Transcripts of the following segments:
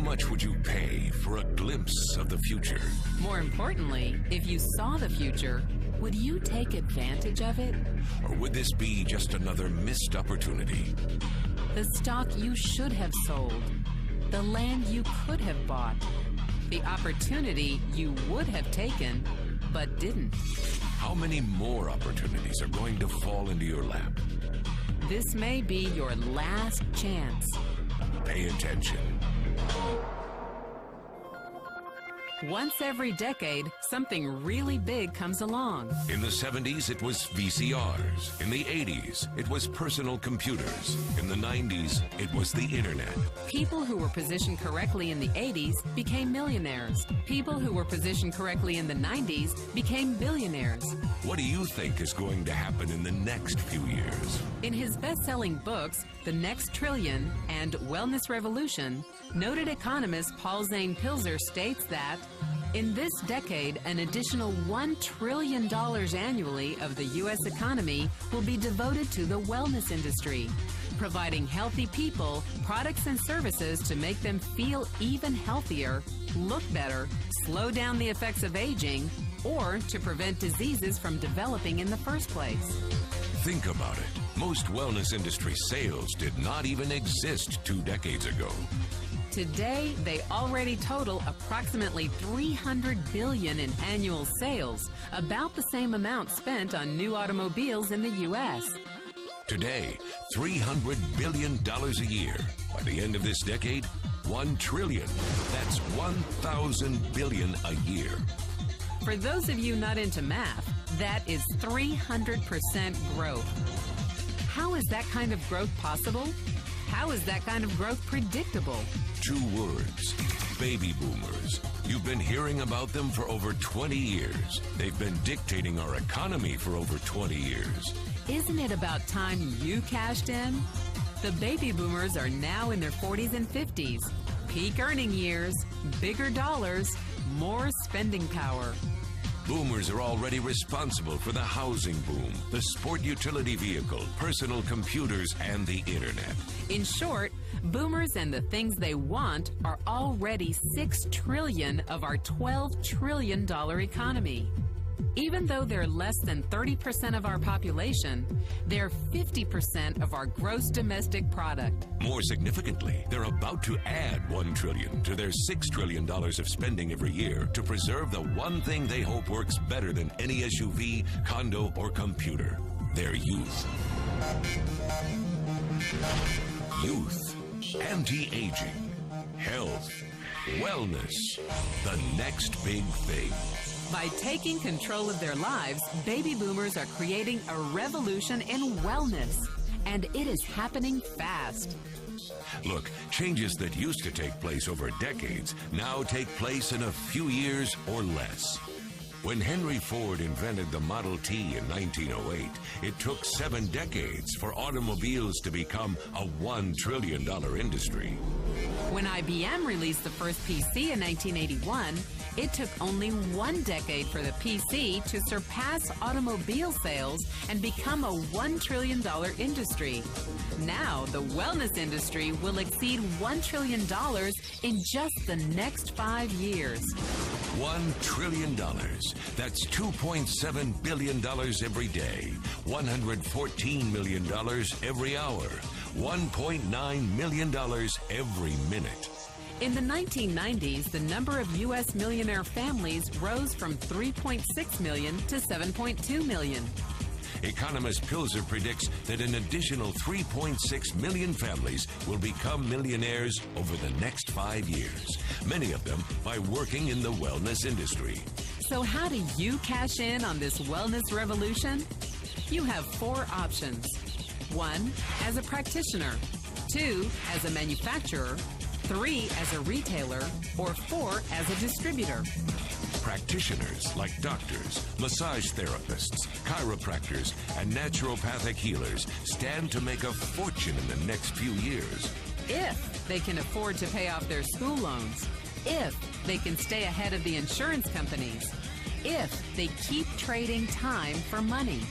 much would you pay for a glimpse of the future? More importantly, if you saw the future, would you take advantage of it? Or would this be just another missed opportunity? The stock you should have sold, the land you could have bought, the opportunity you would have taken but didn't. How many more opportunities are going to fall into your lap? This may be your last chance. Pay attention. Once every decade, something really big comes along. In the 70s, it was VCRs. In the 80s, it was personal computers. In the 90s, it was the internet. People who were positioned correctly in the 80s became millionaires. People who were positioned correctly in the 90s became billionaires. What do you think is going to happen in the next few years? In his best-selling books, The Next Trillion and Wellness Revolution, noted economist Paul Zane Pilzer states that in this decade, an additional $1 trillion annually of the U.S. economy will be devoted to the wellness industry, providing healthy people products and services to make them feel even healthier, look better, slow down the effects of aging, or to prevent diseases from developing in the first place. Think about it. Most wellness industry sales did not even exist 2 decades ago. Today, they already total approximately $300 billion in annual sales, about the same amount spent on new automobiles in the U.S. Today, $300 billion a year. By the end of this decade, $1 trillion. That's 1,000 billion a year. For those of you not into math, that is 300% growth. How is that kind of growth possible? How is that kind of growth predictable? 2 words: baby boomers. You've been hearing about them for over 20 years. They've been dictating our economy for over 20 years. Isn't it about time you cashed in? The baby boomers are now in their 40s and 50s. Peak earning years, bigger dollars, more spending power. Boomers are already responsible for the housing boom, the sport utility vehicle, personal computers, and the internet. In short, boomers and the things they want are already $6 trillion of our $12 trillion economy. Even though they're less than 30% of our population, they're 50% of our gross domestic product. More significantly, they're about to add $1 trillion to their $6 trillion of spending every year to preserve the one thing they hope works better than any SUV, condo, or computer: their youth. Youth, anti-aging, health, wellness, the next big thing. By taking control of their lives, baby boomers are creating a revolution in wellness, and it is happening fast. Look, changes that used to take place over decades now take place in a few years or less. When Henry Ford invented the Model T in 1908, it took 7 decades for automobiles to become a $1 trillion industry. When IBM released the first PC in 1981, it took only 1 decade for the PC to surpass automobile sales and become a $1 trillion industry. Now, the wellness industry will exceed $1 trillion in just the next 5 years. $1 trillion. That's $2.7 billion every day, $114 million every hour, $1.9 million every minute. In the 1990s, the number of U.S. millionaire families rose from 3.6 million to 7.2 million. Economist Pilzer predicts that an additional 3.6 million families will become millionaires over the next 5 years, many of them by working in the wellness industry. So how do you cash in on this wellness revolution? You have 4 options. 1, as a practitioner. 2, as a manufacturer. 3, as a retailer. Or 4, as a distributor. Practitioners like doctors, massage therapists, chiropractors, and naturopathic healers stand to make a fortune in the next few years. If they can afford to pay off their school loans. If they can stay ahead of the insurance companies. If they keep trading time for money.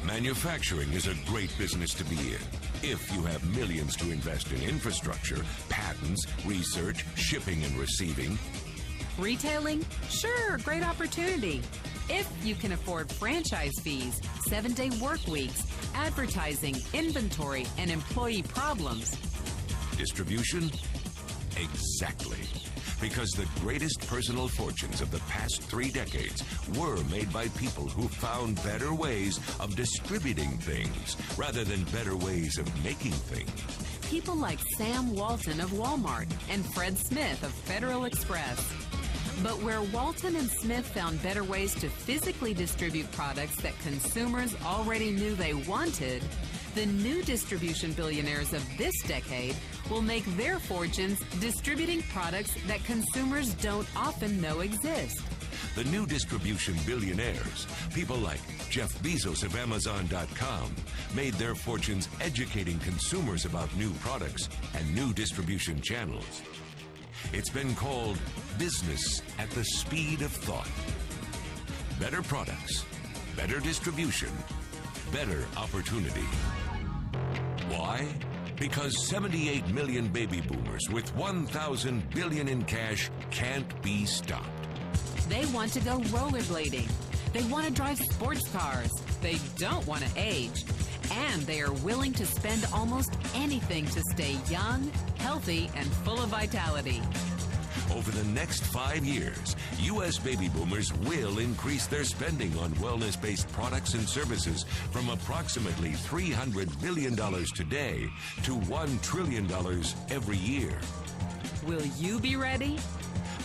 Manufacturing is a great business to be in. If you have millions to invest in infrastructure, patents, research, shipping and receiving. Retailing? Sure, great opportunity. If you can afford franchise fees, 7-day work weeks, advertising, inventory, and employee problems. Distribution? Exactly. Because the greatest personal fortunes of the past 3 decades were made by people who found better ways of distributing things rather than better ways of making things. People like Sam Walton of Walmart and Fred Smith of Federal Express. But where Walton and Smith found better ways to physically distribute products that consumers already knew they wanted, the new distribution billionaires of this decade will make their fortunes distributing products that consumers don't often know exist. The new distribution billionaires, people like Jeff Bezos of Amazon.com, made their fortunes educating consumers about new products and new distribution channels. It's been called business at the speed of thought. Better products, better distribution, better opportunity. Why? Because 78 million baby boomers with 1,000 billion in cash can't be stopped. They want to go rollerblading. They want to drive sports cars. They don't want to age. And they are willing to spend almost anything to stay young, healthy, and full of vitality. Over the next 5 years, U.S. baby boomers will increase their spending on wellness-based products and services from approximately $300 billion today to $1 trillion every year. Will you be ready?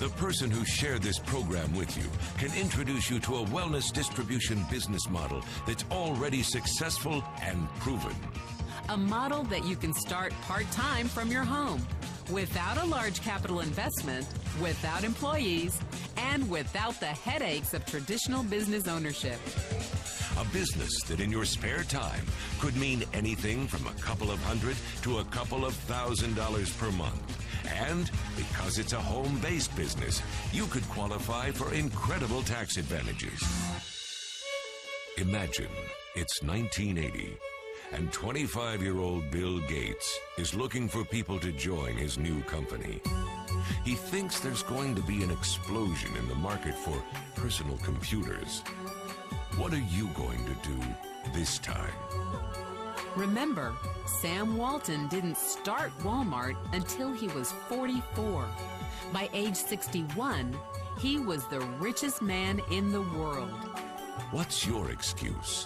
The person who shared this program with you can introduce you to a wellness distribution business model that's already successful and proven. A model that you can start part-time from your home, without a large capital investment, without employees, and without the headaches of traditional business ownership. A business that in your spare time could mean anything from a couple of hundred to a couple of $1,000s per month. And because it's a home-based business, you could qualify for incredible tax advantages. Imagine it's 1980, and 25-year-old Bill Gates is looking for people to join his new company. He thinks there's going to be an explosion in the market for personal computers. What are you going to do this time? Remember, Sam Walton didn't start Walmart until he was 44. By age 61, he was the richest man in the world. What's your excuse?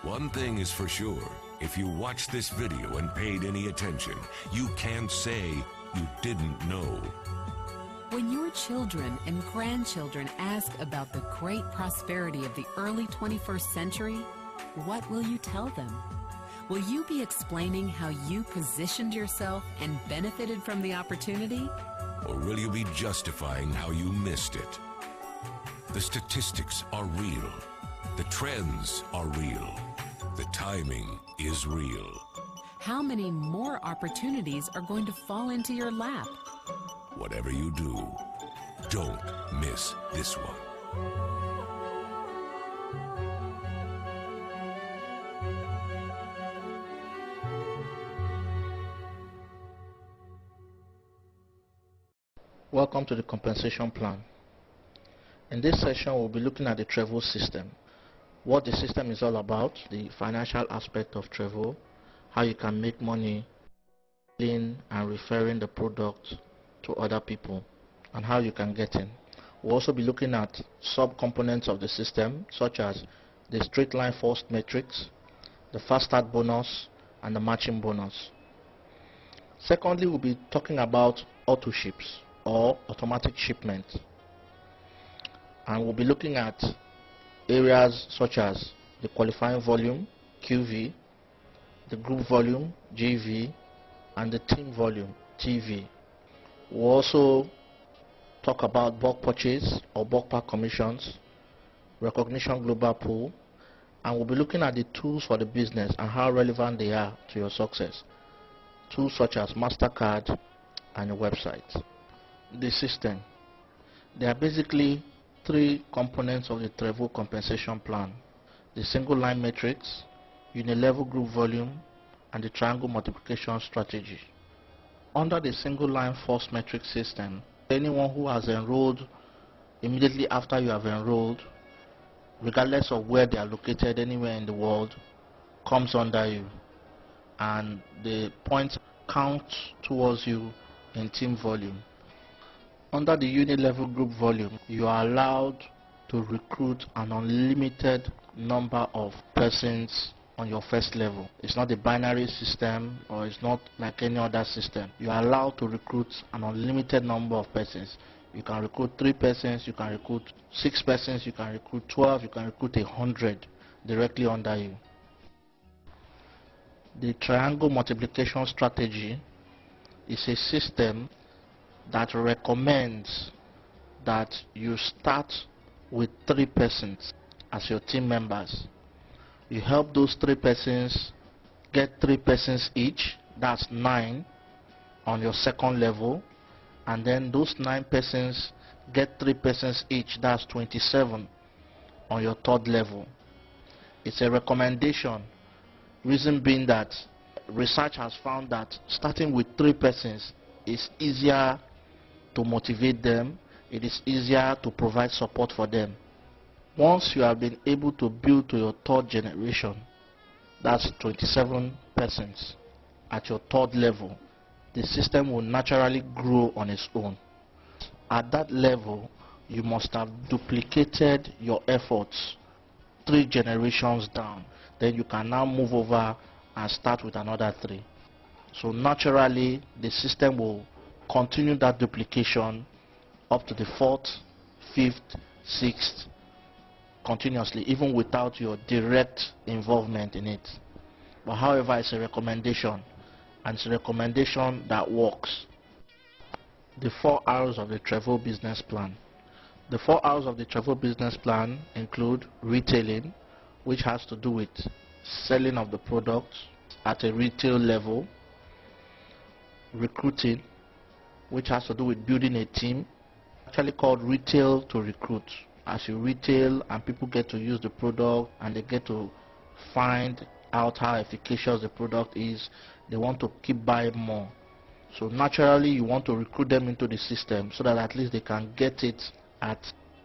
One thing is for sure, if you watched this video and paid any attention, you can't say you didn't know. When your children and grandchildren ask about the great prosperity of the early 21st century, what will you tell them? Will you be explaining how you positioned yourself and benefited from the opportunity? Or will you be justifying how you missed it? The statistics are real. The trends are real. The timing is real. How many more opportunities are going to fall into your lap? Whatever you do, don't miss this one. Welcome to the compensation plan. In this session, we'll be looking at the Trevo system, what the system is all about, the financial aspect of Trevo, how you can make money in and referring the product to other people, and how you can get in. We'll also be looking at sub-components of the system, such as the straight line first matrix, the fast start bonus, and the matching bonus. Secondly, we'll be talking about auto ships, or automatic shipment, and we'll be looking at areas such as the qualifying volume, QV, the group volume, GV, and the team volume, TV. We'll also talk about bulk purchase or bulk pack commissions, recognition global pool, and we'll be looking at the tools for the business and how relevant they are to your success. Tools such as MasterCard and your website. The system. There are basically 3 components of the Trevo compensation plan: the single line matrix, unilevel group volume, and the triangle multiplication strategy. Under the single line force metric system, anyone who has enrolled immediately after you have enrolled, regardless of where they are located anywhere in the world, comes under you, and the points count towards you in team volume. Under the unit level group volume, you are allowed to recruit an unlimited number of persons on your first level. It's not a binary system, or it's not like any other system. You are allowed to recruit an unlimited number of persons. You can recruit 3 persons, you can recruit 6 persons, you can recruit 12, you can recruit 100 directly under you. The triangle multiplication strategy is a system that recommends that you start with 3 persons as your team members. You help those 3 persons get 3 persons each, that's 9 on your second level, and then those 9 persons get 3 persons each, that's 27 on your third level. It's a recommendation, reason being that research has found that starting with 3 persons is easier to motivate them, it is easier to provide support for them. Once you have been able to build to your third generation, that's 27 persons at your third level, the system will naturally grow on its own. At that level, you must have duplicated your efforts 3 generations down. Then you can now move over and start with another 3. So naturally, the system will continue that duplication up to the 4th, 5th, 6th, continuously, even without your direct involvement in it. But however, it's a recommendation, and it's a recommendation that works. The 4 R's of the Trevo business plan. The 4 R's of the Trevo business plan include retailing, which has to do with selling of the product at a retail level; recruiting, which has to do with building a team, actually called retail to recruit. As you retail and people get to use the product and they get to find out how efficacious the product is, they want to keep buying more. So naturally you want to recruit them into the system so that at least they can get it at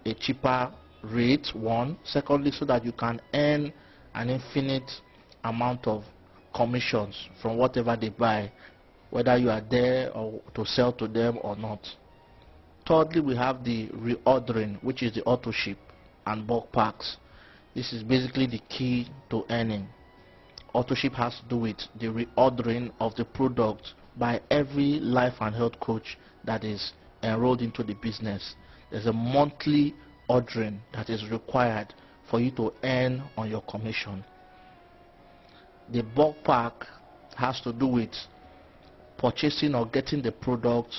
a cheaper rate, one. Secondly, so that you can earn an infinite amount of commissions from whatever they buy, whether you are there or to sell to them or not. Thirdly, we have the reordering, which is the auto ship and bulk packs. This is basically the key to earning. Auto ship has to do with the reordering of the product by every life and health coach that is enrolled into the business. There's a monthly ordering that is required for you to earn on your commission. The bulk pack has to do with purchasing or getting the product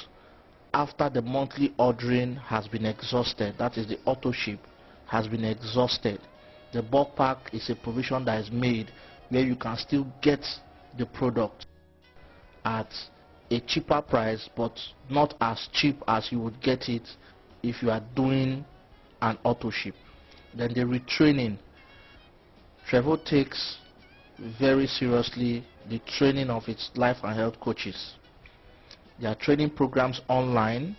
after the monthly ordering has been exhausted. That is, the auto ship has been exhausted. The bulk pack is a provision that is made where you can still get the product at a cheaper price, but not as cheap as you would get it if you are doing an auto ship. Then the retraining. Trevo takes very seriously the training of its life and health coaches. There are training programs online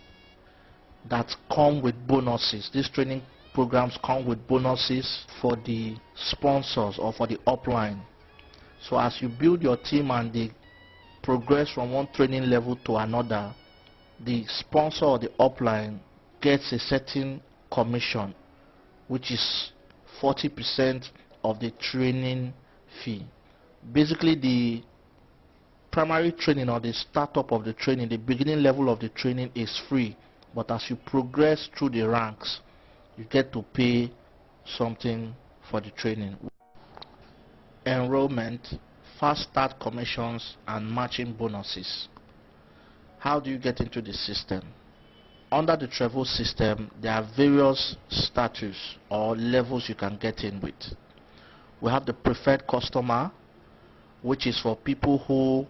that come with bonuses. These training programs come with bonuses for the sponsors or for the upline. So as you build your team and they progress from one training level to another, the sponsor or the upline gets a certain commission, which is 40% of the training fee. Basically, the primary training or the startup of the training, the beginning level of the training is free, but as you progress through the ranks, you get to pay something for the training. Enrollment, fast start commissions, and matching bonuses. How do you get into the system? Under the Trevo system, there are various status or levels you can get in with. We have the preferred customer, which is for people who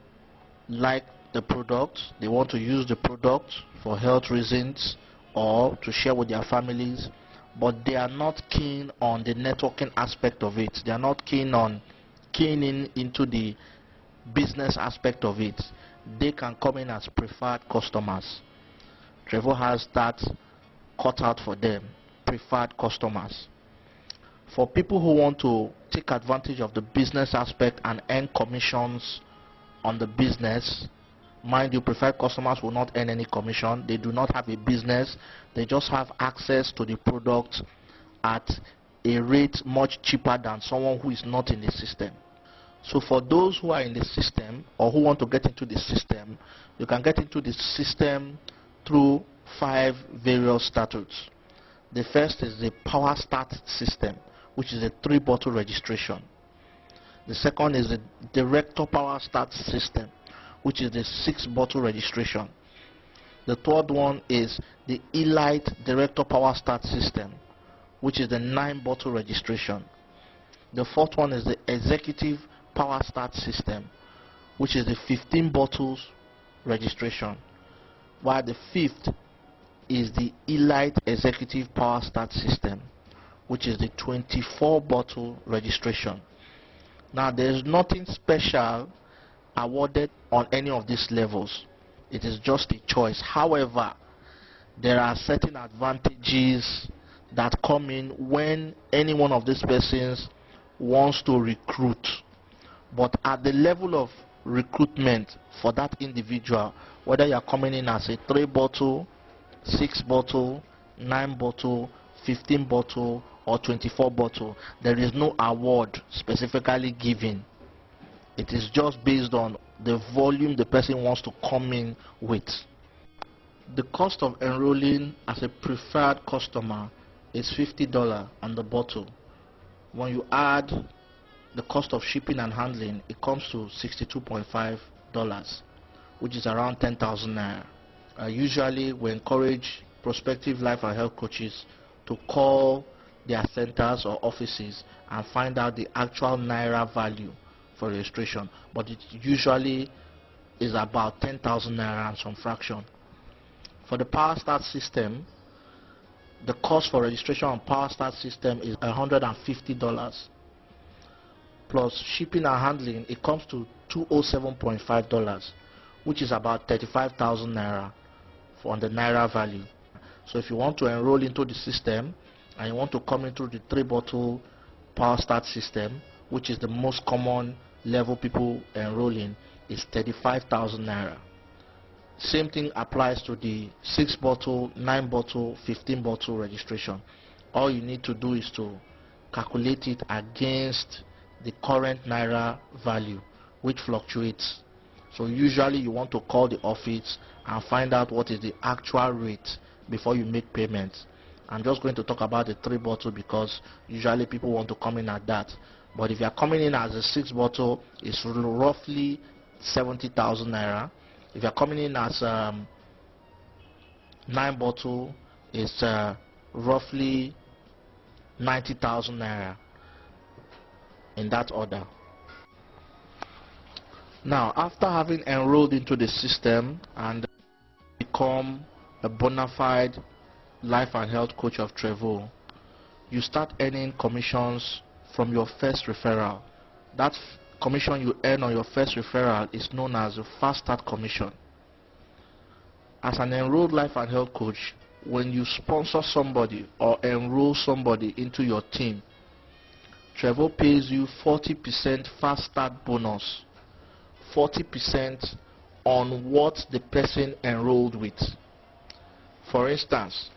like the product, they want to use the product for health reasons or to share with their families, but they are not keen on the networking aspect of it. They are not keen on keying into the business aspect of it, they can come in as preferred customers. Trevo has that cut out for them, preferred customers. For people who want to take advantage of the business aspect and earn commissions on the business, mind you, preferred customers will not earn any commission. They do not have a business. They just have access to the product at a rate much cheaper than someone who is not in the system. So for those who are in the system or who want to get into the system, you can get into the system through 5 various statutes. The first is the Power Start system, which is a 3-bottle registration. The second is the Director Power Start system, which is the 6-bottle registration. The third one is the Elite Director Power Start system, which is the 9-bottle registration. The fourth one is the Executive Power Start system, which is the 15 bottles registration, while the fifth is the Elite Executive Power Start system, which is the 24-bottle registration. Now, there is nothing special awarded on any of these levels. It is just a choice. However, there are certain advantages that come in when any one of these persons wants to recruit. But at the level of recruitment for that individual, whether you are coming in as a 3-bottle, 6-bottle, 9-bottle, 15-bottle, or 24-bottle, there is no award specifically given. It is just based on the volume the person wants to come in with. The cost of enrolling as a preferred customer is $50 on the bottle. When you add the cost of shipping and handling, it comes to $62.5, which is around 10,000 naira. Usually we encourage prospective life and health coaches to call their centers or offices and find out the actual naira value for registration, but it usually is about 10,000 naira and some fraction. For the Power Start system, the cost for registration on Power Start system is $150 plus shipping and handling. It comes to $207.5, which is about 35,000 naira on the naira value. So if you want to enroll into the system and you want to come into the 3-bottle Power Start system, which is the most common level people enroll in, is 35,000 naira. Same thing applies to the 6-bottle, 9-bottle, 15-bottle registration. All you need to do is to calculate it against the current naira value, which fluctuates. So usually you want to call the office and find out what is the actual rate before you make payments. I'm just going to talk about the 3-bottle because usually people want to come in at that. But if you are coming in as a 6-bottle, it's roughly 70,000 naira. If you are coming in as 9-bottle, it's roughly 90,000 naira, in that order. Now, after having enrolled into the system and become a bona fide life and health coach of Trevo, you start earning commissions from your first referral. That commission you earn on your first referral is known as a fast start commission. As an enrolled life and health coach, when you sponsor somebody or enroll somebody into your team, Trevo pays you 40% fast start bonus, 40% on what the person enrolled with. For instance,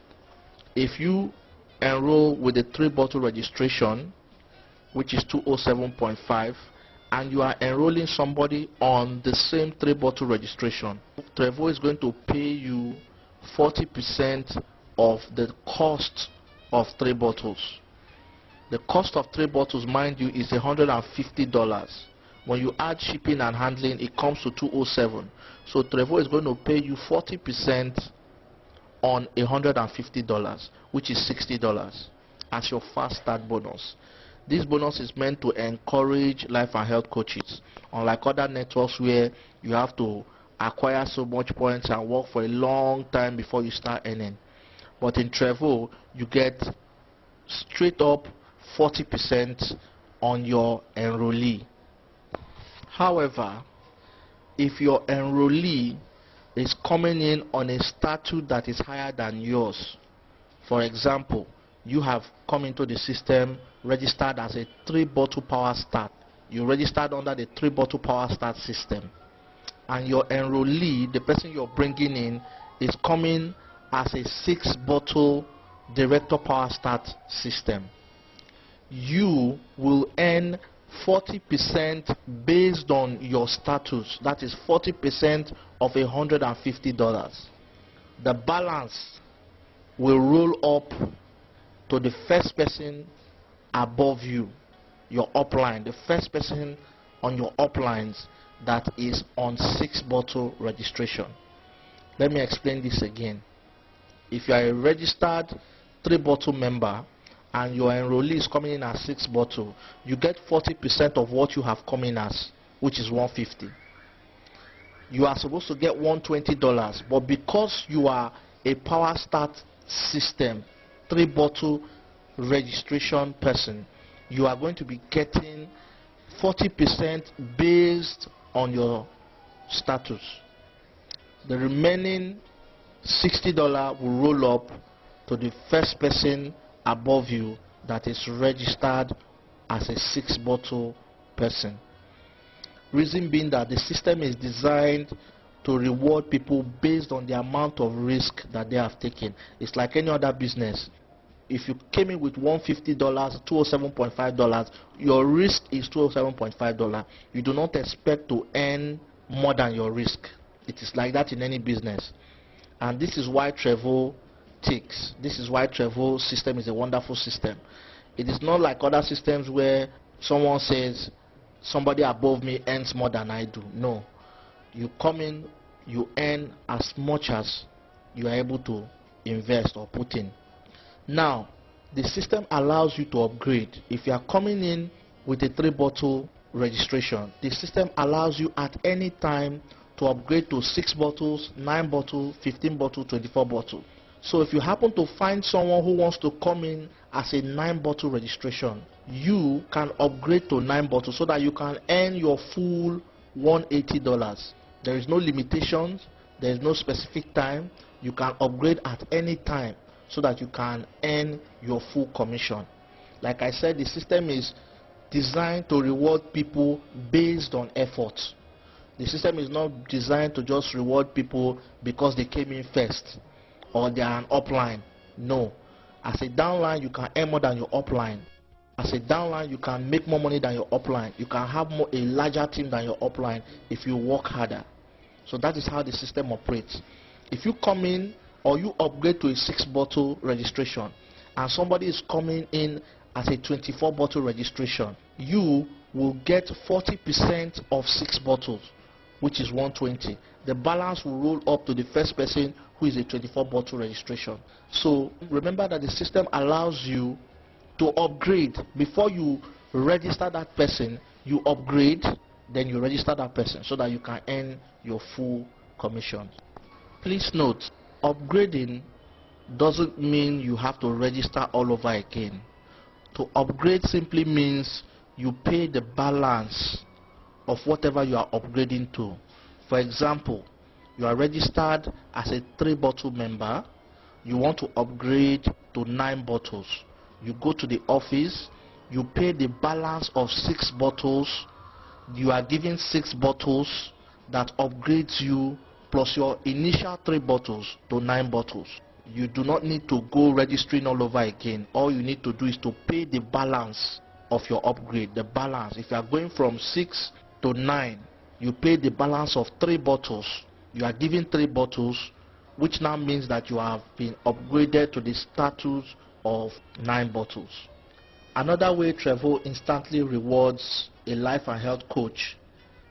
if you enroll with a 3-bottle registration, which is 207.5, and you are enrolling somebody on the same 3-bottle registration, Trevo is going to pay you 40% of the cost of 3 bottles. The cost of 3 bottles, mind you, is $150. When you add shipping and handling, it comes to 207. So Trevo is going to pay you 40% on $150, which is $60 as your fast start bonus. This bonus is meant to encourage life and health coaches, unlike other networks where you have to acquire so much points and work for a long time before you start earning. But in Trevo, you get straight up 40% on your enrollee. However, if your enrollee is coming in on a status that is higher than yours, for example, you have come into the system registered as a 3-bottle power start. You registered under the 3-bottle power start system, and your enrollee, the person you're bringing in, is coming as a 6-bottle director power start system. You will earn 40% based on your status. That is 40% of $150. The balance will roll up to the first person above you, your upline, the first person on your uplines that is on 6-bottle registration. Let me explain this again. If you are a registered 3-bottle member and your enrollee is coming in as 6-bottle, you get 40% of what you have come in as, which is $150. You are supposed to get $120, but because you are a power start system 3-bottle registration person, you are going to be getting 40% based on your status. The remaining $60 will roll up to the first person above you that is registered as a 6-bottle person. Reason being that the system is designed to reward people based on the amount of risk that they have taken. It's like any other business. If you came in with $150, $207.5, your risk is $207.5. You do not expect to earn more than your risk. It is like that in any business. And this is why Trevo ticks. This is why Trevo system is a wonderful system. It is not like other systems where someone says somebody above me earns more than I do. No. You come in, you earn as much as you are able to invest or put in. Now, the system allows you to upgrade. If you are coming in with a 3-bottle registration, the system allows you at any time to upgrade to 6 bottles, 9 bottles, 15 bottles, 24 bottles. So if you happen to find someone who wants to come in as a 9-bottle registration, you can upgrade to 9 bottles so that you can earn your full $180. There is no limitations, there is no specific time. You can upgrade at any time so that you can earn your full commission. Like I said, the system is designed to reward people based on effort. The system is not designed to just reward people because they came in first or they are an upline. No. As a downline, you can earn more than your upline. As a downline, you can make more money than your upline. You can have a larger team than your upline if you work harder. So that is how the system operates. If you come in or you upgrade to a 6-bottle registration and somebody is coming in as a 24-bottle registration, you will get 40% of 6 bottles, which is $120. The balance will roll up to the first person who is a 24-bottle registration. So remember that the system allows you to upgrade. Before you register that person, you upgrade, then you register that person so that you can earn your full commission. Please note, upgrading doesn't mean you have to register all over again. To upgrade simply means you pay the balance of whatever you are upgrading to. For example, you are registered as a 3-bottle member. You want to upgrade to 9 bottles. You go to the office, you pay the balance of 6 bottles. You are given 6 bottles that upgrades you plus your initial 3 bottles to 9 bottles. You do not need to go registering all over again. All you need to do is to pay the balance of your upgrade. The balance, if you are going from 6 to 9, you pay the balance of 3 bottles. You are given 3 bottles, which now means that you have been upgraded to the status of 9 bottles. Another way Trevo instantly rewards a life and health coach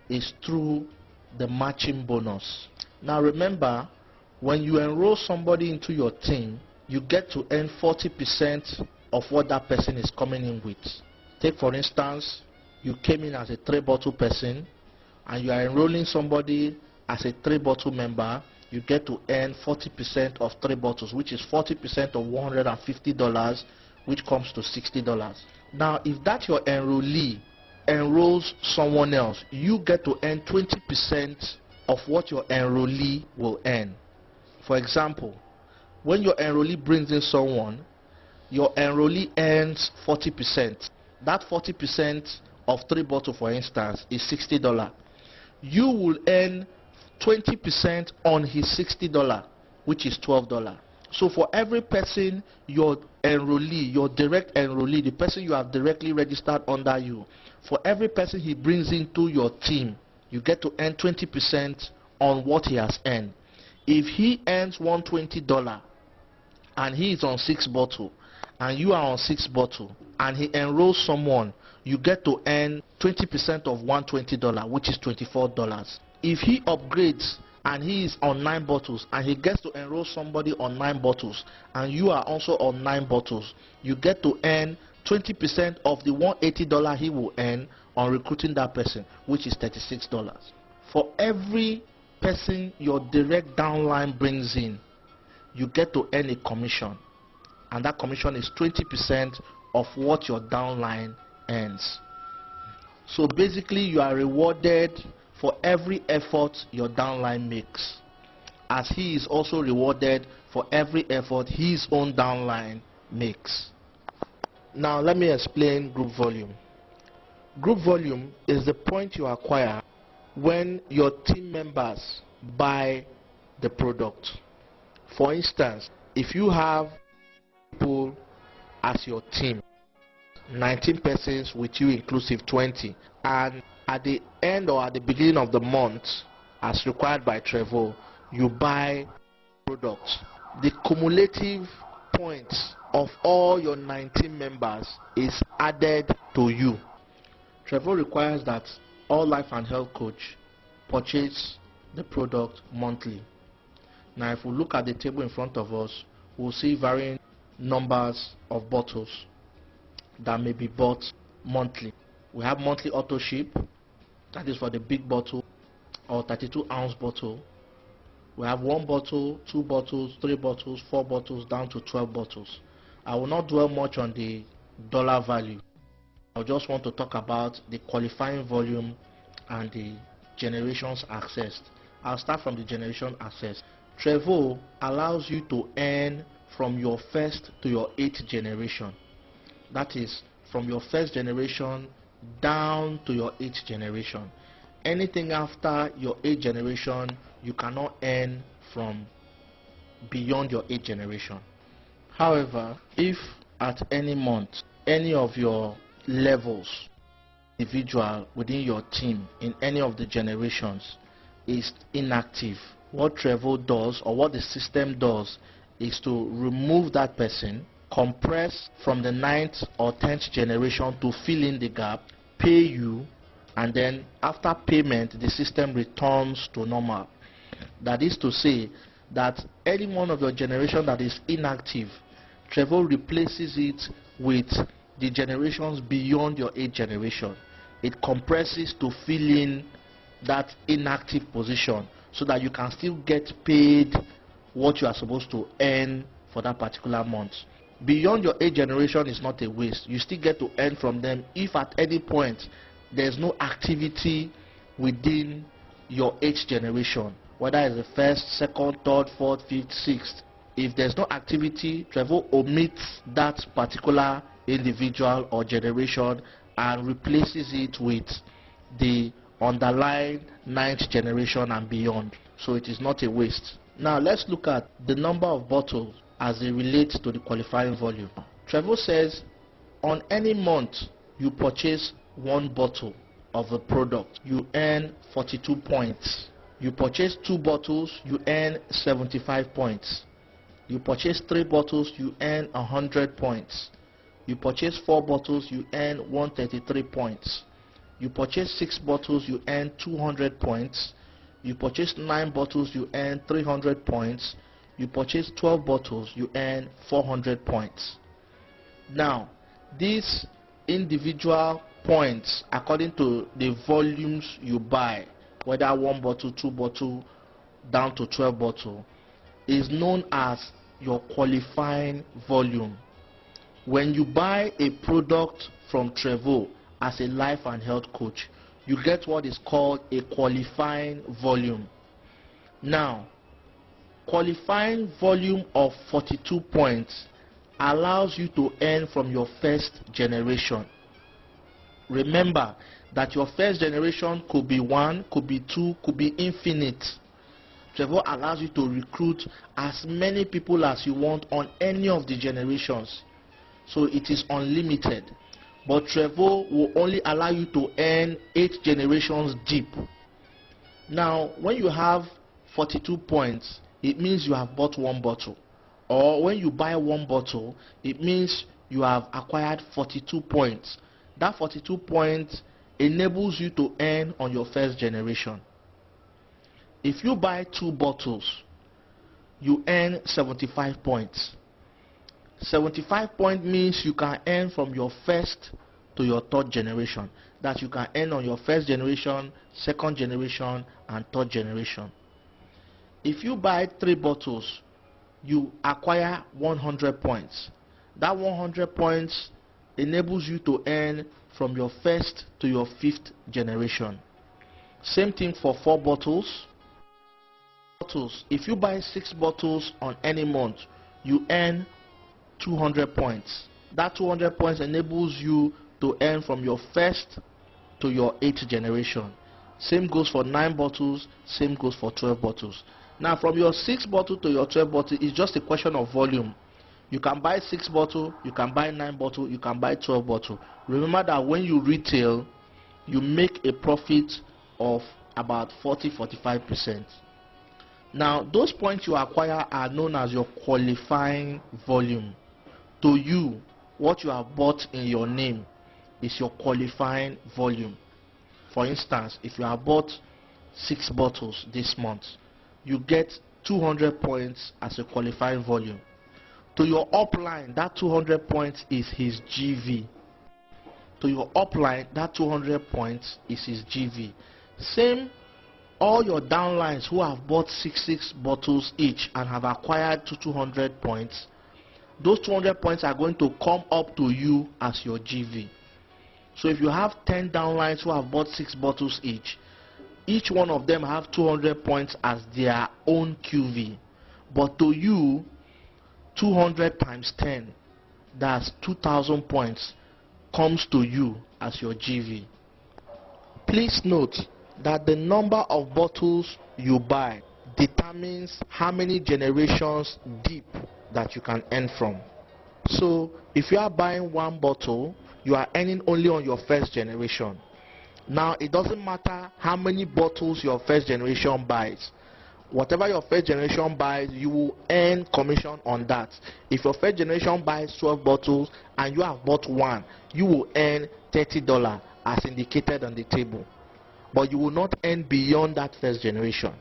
is through the matching bonus. Now remember, when you enroll somebody into your team, you get to earn 40% of what that person is coming in with. Take for instance, you came in as a 3-bottle person and you are enrolling somebody as a 3-bottle member. You get to earn 40% of 3 bottles, which is 40% of $150, which comes to $60. Now if that's your enrollee enrolls someone else, you get to earn 20% of what your enrollee will earn. For example, when your enrollee brings in someone, your enrollee earns 40%. That 40% of 3 bottles, for instance, is $60. You will earn 20% on his $60, which is $12. So for every person your enrollee, your direct enrollee, the person you have directly registered under you, for every person he brings into your team, you get to earn 20% on what he has earned. If he earns $120 and he is on 6 bottles and you are on 6 bottles and he enrolls someone, you get to earn 20% of $120, which is $24. If he upgrades and he is on 9 bottles and he gets to enroll somebody on 9 bottles and you are also on 9 bottles, you get to earn 20% of the $180 he will earn on recruiting that person, which is $36. For every person your direct downline brings in, you get to earn a commission, and that commission is 20% of what your downline earns. So basically you are rewarded for every effort your downline makes, as he is also rewarded for every effort his own downline makes. Now let me explain group volume. Group volume is the point you acquire when your team members buy the product. For instance, if you have people as your team, 19 persons with you inclusive 20, and at the end or at the beginning of the month, as required by Trevo, you buy products, the cumulative points of all your 19 members is added to you. Trevo requires that all life and health coach purchase the product monthly. Now if we look at the table in front of us, we'll see varying numbers of bottles that may be bought monthly. We have monthly auto ship, that is for the big bottle or 32-ounce bottle. We have 1 bottle, 2 bottles, 3 bottles, 4 bottles, down to 12 bottles. I will not dwell much on the dollar value. I just want to talk about the qualifying volume and the generations accessed. I'll start from the generation accessed. Trevo allows you to earn from your first to your 8th generation. That is from your first generation down to your 8th generation. Anything after your 8th generation, you cannot earn from beyond your 8th generation. However, if at any month, any of your levels, individual within your team in any of the generations is inactive, what Trevo does, or what the system does, is to remove that person, compress from the 9th or 10th generation to fill in the gap, pay you, and then after payment the system returns to normal. That is to say that any one of your generation that is inactive, Trevo replaces it with the generations beyond your 8th generation. It compresses to fill in that inactive position so that you can still get paid what you are supposed to earn for that particular month. Beyond your 8th generation is not a waste. You still get to earn from them if at any point there's no activity within your 8th generation, whether it's the 1st, 2nd, 3rd, 4th, 5th, 6th. If there's no activity, Trevo omits that particular individual or generation and replaces it with the underlying 9th generation and beyond. So it is not a waste. Now let's look at the number of bottles as it relates to the qualifying volume. Trevo says on any month you purchase 1 bottle of a product, you earn 42 points. You purchase 2 bottles, you earn 75 points. You purchase 3 bottles, you earn 100 points. You purchase 4 bottles, you earn 133 points. You purchase 6 bottles, you earn 200 points. You purchase 9 bottles, you earn 300 points. You purchase 12 bottles, you earn 400 points. Now, these individual points, according to the volumes you buy, whether 1 bottle, 2 bottle, down to 12 bottle, is known as your qualifying volume. When you buy a product from Trevo as a life and health coach, you get what is called a qualifying volume. Now, qualifying volume of 42 points allows you to earn from your first generation. Remember that your first generation could be 1, could be 2, could be infinite. Trevo allows you to recruit as many people as you want on any of the generations. So it is unlimited. But Trevo will only allow you to earn 8 generations deep. Now, when you have 42 points, it means you have bought 1 bottle. Or when you buy 1 bottle, it means you have acquired 42 points. That 42 points enables you to earn on your first generation. If you buy 2 bottles, you earn 75 points. 75 points means you can earn from your first to your third generation. That you can earn on your first generation, second generation, and third generation. If you buy 3 bottles, you acquire 100 points. That 100 points enables you to earn from your first to your 5th generation. Same thing for 4 bottles. If you buy 6 bottles on any month, you earn 200 points. That 200 points enables you to earn from your first to your 8th generation. Same goes for 9 bottles, same goes for 12 bottles. Now from your 6 bottle to your 12 bottle, it's just a question of volume. You can buy 6 bottle, you can buy 9 bottle, you can buy 12 bottle. Remember that when you retail, you make a profit of about 40-45%. Now, those points you acquire are known as your qualifying volume. To you, what you have bought in your name is your qualifying volume. For instance, if you have bought 6 bottles this month, you get 200 points as a qualifying volume. To your upline, that 200 points is his GV. To your upline, that 200 points is his GV. Same, all your downlines who have bought 6 bottles each and have acquired 200 points, those 200 points are going to come up to you as your GV. So if you have 10 downlines who have bought 6 bottles each one of them have 200 points as their own QV. But to you, 200 times 10, that's 2,000 points, comes to you as your GV. Please note that the number of bottles you buy determines how many generations deep that you can earn from. So if you are buying 1 bottle, you are earning only on your first generation. Now it doesn't matter how many bottles your first generation buys. Whatever your first generation buys, you will earn commission on that. If your first generation buys 12 bottles and you have bought 1, you will earn $30 as indicated on the table. But you will not earn beyond that first generation.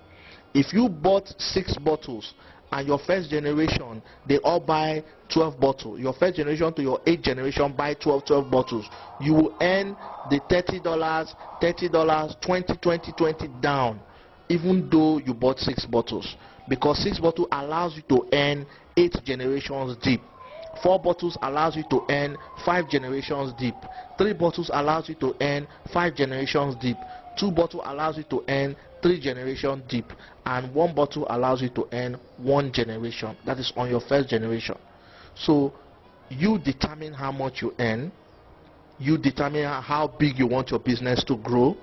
If you bought 6 bottles and your first generation, they all buy 12 bottles. Your first generation to your 8th generation buy 12 bottles. You will earn the $30, 20 down, even though you bought 6 bottles. Because 6 bottles allows you to earn 8 generations deep. 4 bottles allows you to earn 5 generations deep. 3 bottles allows you to earn 5 generations deep. 2 bottles allows you to earn 3 generations deep, and 1 bottle allows you to earn 1 generation. That is on your first generation. So you determine how much you earn. You determine how big you want your business to grow.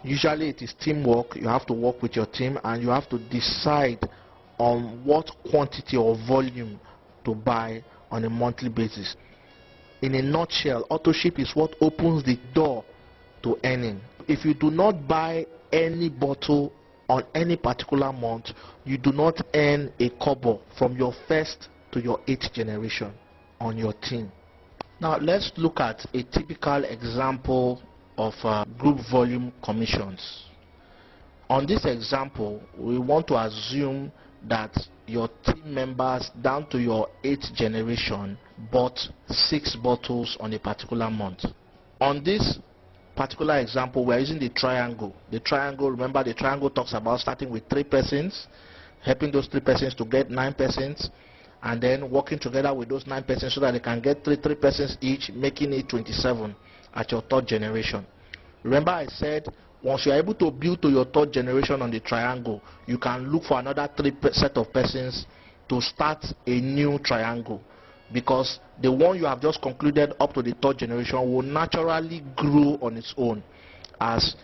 Usually it is teamwork. You have to work with your team and you have to decide on what quantity or volume to buy on a monthly basis. In a nutshell, authorship is what opens the door to earning. If you do not buy any bottle on any particular month, you do not earn a kobo from your first to your 8th generation on your team. Now let's look at a typical example of group volume commissions. On this example, we want to assume that your team members down to your 8th generation bought 6 bottles on a particular month. On this particular example, we are using the triangle. The triangle, remember, the triangle talks about starting with 3 persons, helping those 3 persons to get 9 persons, and then working together with those 9 persons so that they can get 3 persons each, making it 27. at your third generation. Remember I said once you are able to build to your third generation on the triangle, you can look for another set of persons to start a new triangle, because the one you have just concluded up to the third generation will naturally grow on its own, as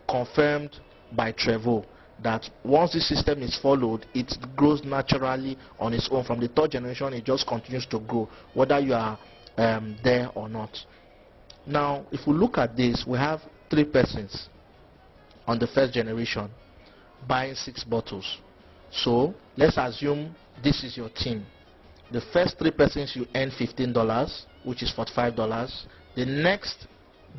confirmed by Trevo, that once this system is followed, it grows naturally on its own. From the third generation, it just continues to grow, whether you are there or not. Now, if we look at this, we have 3 persons on the first generation buying 6 bottles. So let's assume this is your team. The first 3 persons, you earn $15, which is $45. The next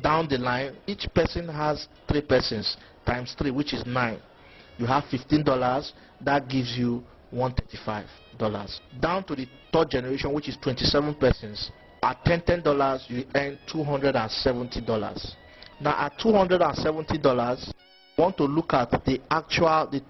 down the line, each person has 3 persons times 3, which is 9. You have $15, that gives you $135. Down to the third generation, which is 27 persons, at $10, you earn $270. Now at $270, you want to look at the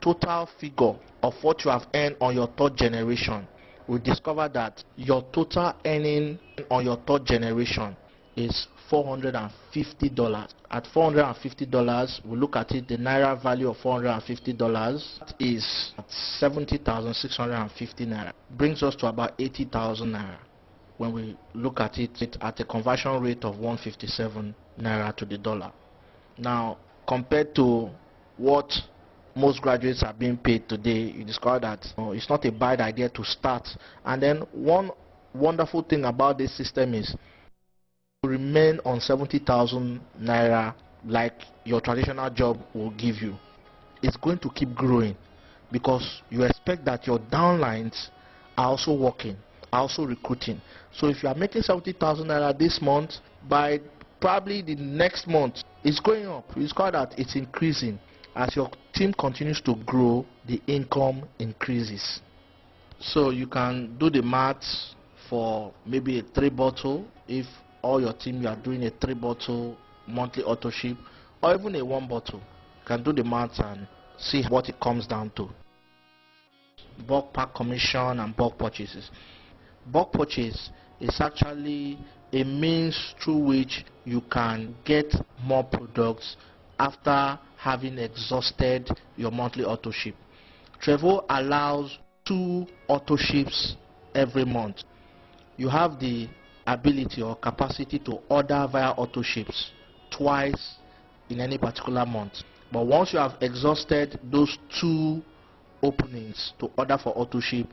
total figure of what you have earned on your third generation. We discover that your total earning on your third generation is $450. At $450, we look at it, the naira value of $450 is 70,650 naira. Brings us to about 80,000 naira when we look at it at a conversion rate of 157 naira to the dollar. Now, compared to what most graduates are being paid today, you discover that it's not a bad idea to start. And then one wonderful thing about this system is to remain on 70,000 naira like your traditional job will give you. It's going to keep growing because you expect that your downlines are also working, are also recruiting. So if you are making 70,000 naira this month, by probably the next month it's going up. You discover that it's increasing. As your team continues to grow, the income increases. So you can do the maths for maybe a 3 bottle. If all your team, you are doing a 3 bottle monthly auto ship, or even a 1 bottle, you can do the maths and see what it comes down to. Bulk pack commission and bulk purchases. Bulk purchase is actually a means through which you can get more products after having exhausted your monthly auto ship. Trevo allows 2 auto ships every month. You have the ability or capacity to order via auto ships twice in any particular month. But once you have exhausted those 2 openings to order for auto ship,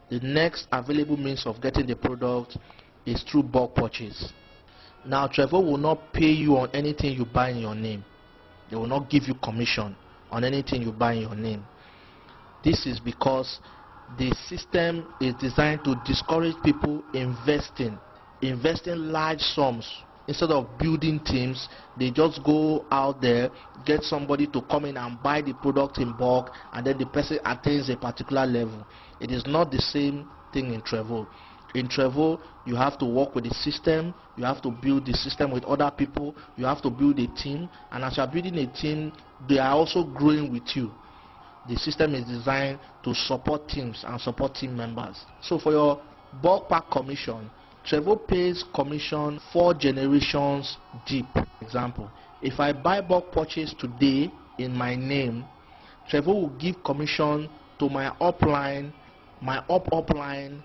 the next available means of getting the product is through bulk purchase. Now, Trevo will not pay you on anything you buy in your name. They will not give you commission on anything you buy in your name. This is because the system is designed to discourage people investing large sums. Instead of building teams, they just go out there, get somebody to come in and buy the product in bulk, and then the person attains a particular level. It is not the same thing in Trevo. In Trevo, you have to work with the system, you have to build the system with other people, you have to build a team, and as you are building a team, they are also growing with you. The system is designed to support teams and support team members. So for your bulk pack commission, Trevo pays commission 4 generations deep. Example, if I buy bulk purchase today in my name, Trevo will give commission to my upline, my upline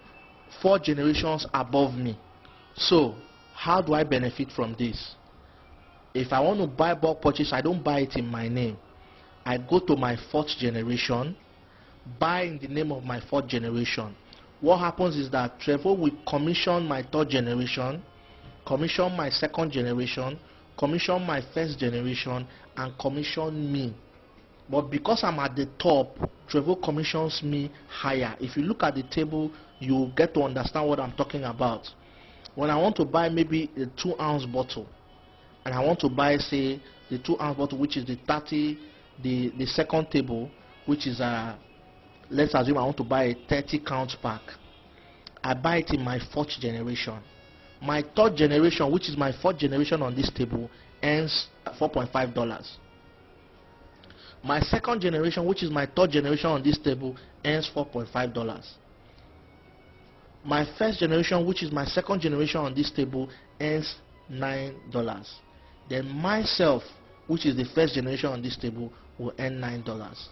4 generations above me. So how do I benefit from this? If I want to buy bulk purchase, I don't buy it in my name. I go to my 4th generation, buy in the name of my 4th generation. What happens is that Trevo will commission my 3rd generation, commission my 2nd generation, commission my 1st generation, and commission me. But because I'm at the top, Trevo commissions me higher. If you look at the table, you get to understand what I'm talking about. When I want to buy maybe a 2-ounce bottle, and I want to buy, say, the 2-ounce bottle, which is the 30, the second table, which is let's assume I want to buy a 30-count pack. I buy it in my 4th generation. My 3rd generation, which is my 4th generation on this table, earns $4.5. My 2nd generation, which is my 3rd generation on this table, earns $4.5. My 1st generation, which is my 2nd generation on this table, earns $9. then myself, which is the first generation on this table, will earn $9.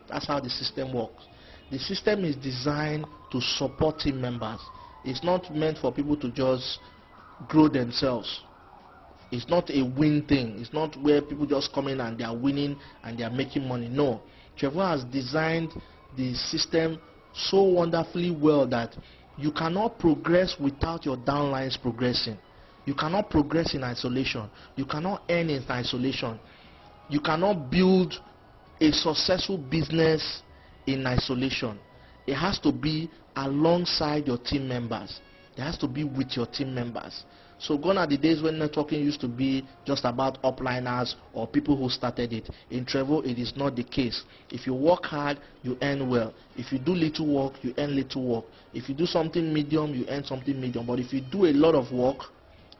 That's how the system works. The system is designed to support team members. It's not meant for people to just grow themselves. It's not a win thing. It's not where people just come in and they are winning and they are making money. No. Trevo has designed the system so wonderfully well that you cannot progress without your downlines progressing. You cannot progress in isolation. You cannot earn in isolation. You cannot build a successful business in isolation. It has to be alongside your team members. It has to be with your team members. So gone are the days when networking used to be just about upliners or people who started it. In Trevo, it is not the case. If you work hard, you earn well. If you do little work, you earn little work. If you do something medium, you earn something medium. But if you do a lot of work,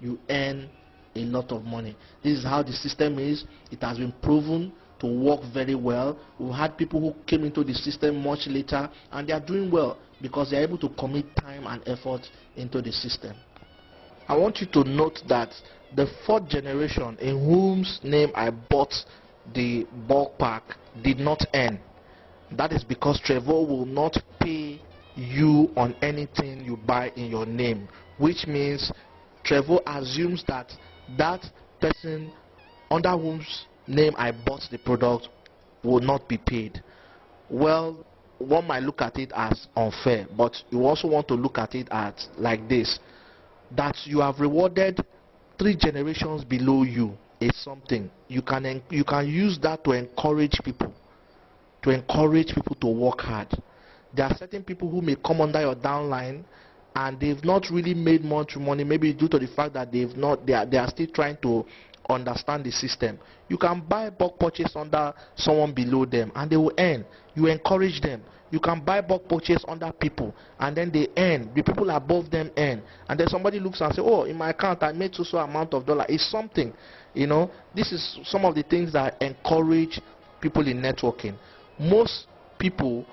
you earn a lot of money. This is how the system is. It has been proven to work very well. We've had people who came into the system much later and they are doing well because they are able to commit time and effort into the system. I want you to note that the fourth generation in whose name I bought the bulk pack did not earn. That is because Trevo will not pay you on anything you buy in your name, which means Trevo assumes that that person under whose name I bought the product will not be paid. Well, one might look at it as unfair, but you also want to look at it as like this, that you have rewarded 3 generations below you is something. You can use that to encourage people to work hard. There are certain people who may come under your downline and they've not really made much money, maybe due to the fact that they are still trying to understand the system. You can buy bulk purchase under someone below them and they will earn. You encourage them. You can buy bulk purchase under people and then they earn. The people above them earn. And then somebody looks and says, oh, in my account I made so amount of dollar. It's something. You know, this is some of the things that encourage people in networking. Most people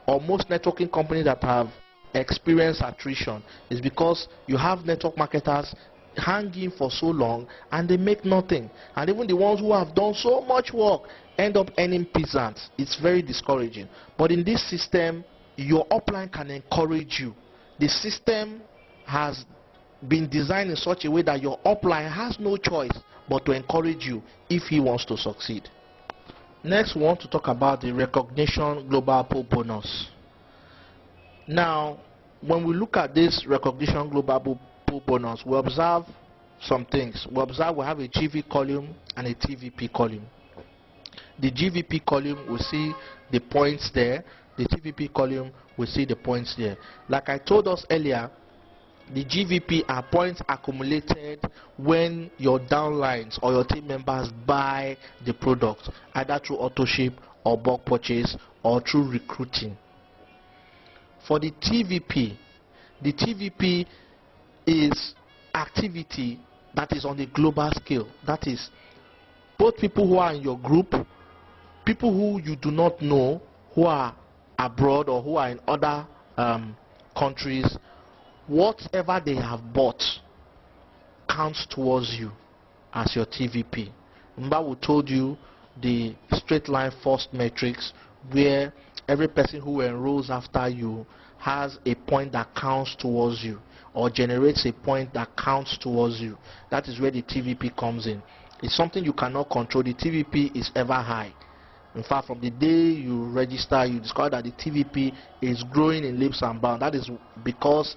or most networking companies that have experienced attrition is because you have network marketers hanging for so long and they make nothing. And even the ones who have done so much work end up earning peasants. It's very discouraging. But in this system, your upline can encourage you. The system has been designed in such a way that your upline has no choice but to encourage you if he wants to succeed. Next, we want to talk about the recognition global pool bonus. Now, when we look at this recognition global pool bonus, we observe some things. We observe we have a GV column and a TVP column. The GVP column, we see the points there. The TVP column, we see the points there. Like I told us earlier, the GVP are points accumulated when your downlines or your team members buy the product, either through auto-ship or bulk purchase or through recruiting. For the TVP is activity that is on a global scale. That is, both people who are in your group, people who you do not know, who are abroad or who are in other countries, whatever they have bought counts towards you as your TVP. Remember we told you the straight line first matrix, where every person who enrolls after you has a point that counts towards you or generates a point that counts towards you. That is where the TVP comes in. It's something you cannot control. The TVP is ever high. In fact, from the day you register, you discover that the TVP is growing in leaps and bounds. That is because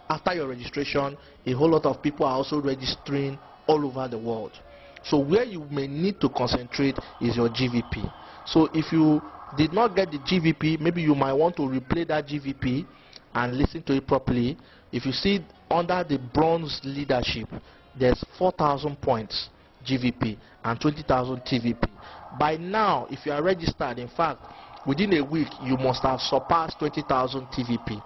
after your registration, a whole lot of people are also registering all over the world. So where you may need to concentrate is your GVP. So if you did not get the GVP, maybe you might want to replay that GVP and listen to it properly. If you see under the bronze leadership, there's 4,000 points GVP and 20,000 TVP. By now, if you are registered, in fact, within a week, you must have surpassed 20,000 TVP.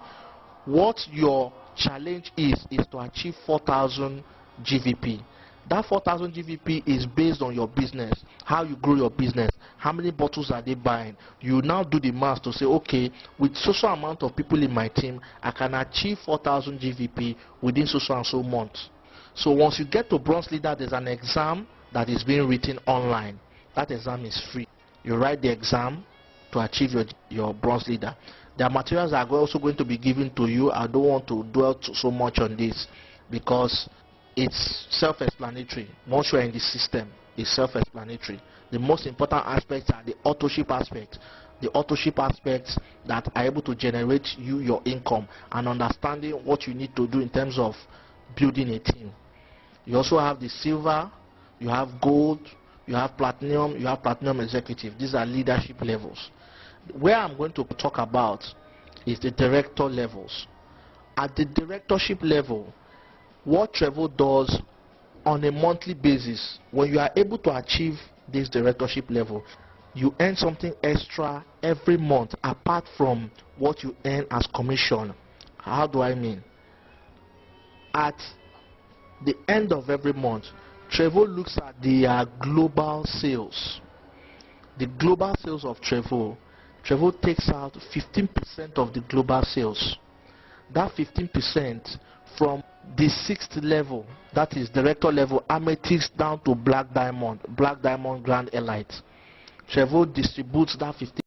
What your challenge is to achieve 4,000 GVP. That 4,000 GVP is based on your business, how you grow your business, how many bottles are they buying. You now do the math to say, okay, with so amount of people in my team, I can achieve 4,000 GVP within so and so months. So once you get to bronze leader, there's an exam that is being written online. That exam is free. You write the exam to achieve your bronze leader. There are materials that are also going to be given to you. I don't want to dwell so much on this because it's self-explanatory. Once you are in the system, it's self-explanatory. The most important aspects are the authorship aspects. The authorship aspects that are able to generate you your income and understanding what you need to do in terms of building a team. You also have the silver, you have gold, you have platinum executive. These are leadership levels. Where I'm going to talk about is the director levels. At the directorship level, what Trevo does on a monthly basis, when you are able to achieve this directorship level, you earn something extra every month apart from what you earn as commission. How do I mean? At the end of every month, Trevo looks at the global sales. The global sales of Trevo takes out 15% of the global sales. That 15% from the 6th level, that is director level, amethyst down to black diamond grand elite. Trevo distributes that 15%